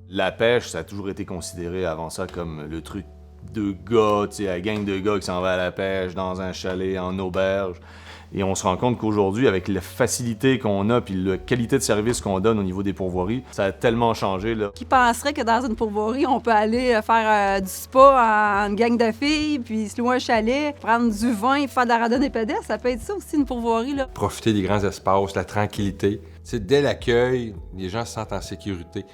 La pêche, ça a toujours été considéré avant ça comme le truc de gars, tu sais, la gang de gars qui s'en va à la pêche dans un chalet, en auberge. Et on se rend compte qu'aujourd'hui, avec la facilité qu'on a puis la qualité de service qu'on donne au niveau des pourvoiries, ça a tellement changé, là. Qui penserait que dans une pourvoirie, on peut aller faire du spa en une gang de filles, puis se louer un chalet, prendre du vin, faire de la randonnée pédestre? Ça peut être ça aussi, une pourvoirie, là. Profiter des grands espaces, la tranquillité. T'sais, dès l'accueil, les gens se sentent en sécurité.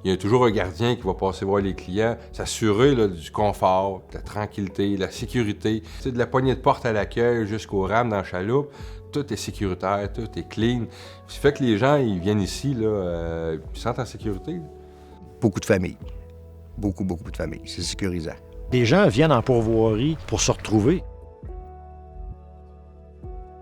Il y a toujours un gardien qui va passer voir les clients, s'assurer là, du confort, de la tranquillité, de la sécurité. T'sais, de la poignée de porte à l'accueil jusqu'au rame dans la chaloupe, tout est sécuritaire, tout est clean. Ça fait que les gens, ils viennent ici, là, ils se sentent en sécurité. Beaucoup de familles. Beaucoup de familles. C'est sécurisant. Les gens viennent en pourvoirie pour se retrouver.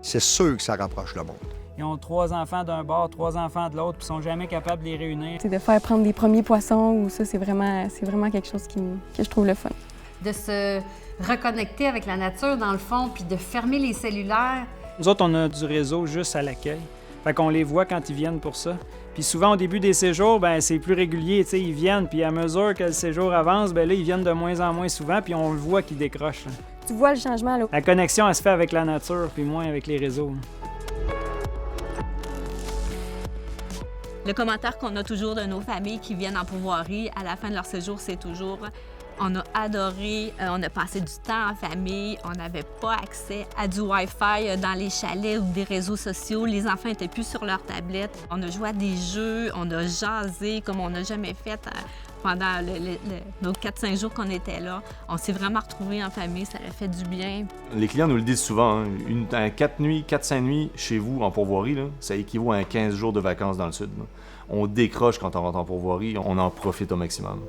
C'est sûr que ça rapproche le monde. Ils ont 3 enfants d'un bord, 3 enfants de l'autre, puis ils sont jamais capables de les réunir. C'est de faire prendre des premiers poissons, ou ça, c'est vraiment quelque chose que je trouve le fun. De se reconnecter avec la nature, dans le fond, puis de fermer les cellulaires. Nous autres, on a du réseau juste à l'accueil. Fait qu'on les voit quand ils viennent pour ça. Puis souvent, au début des séjours, ben c'est plus régulier, tu sais, ils viennent, puis à mesure que le séjour avance, ben là, ils viennent de moins en moins souvent, puis on le voit qu'ils décrochent, là. Tu vois le changement, là. La connexion, elle se fait avec la nature, puis moins avec les réseaux. Le commentaire qu'on a toujours de nos familles qui viennent en pourvoirie à la fin de leur séjour, c'est toujours « On a adoré, on a passé du temps en famille, on n'avait pas accès à du Wi-Fi dans les chalets ou des réseaux sociaux, les enfants n'étaient plus sur leur tablette. On a joué à des jeux, on a jasé comme on n'a jamais fait pendant nos 4-5 jours qu'on était là. On s'est vraiment retrouvés en famille, ça a fait du bien. » Les clients nous le disent souvent, hein, un 4-5 nuits chez vous en pourvoirie, là, ça équivaut à un 15 jours de vacances dans le sud, là. On décroche quand on rentre en pourvoirie, on en profite au maximum.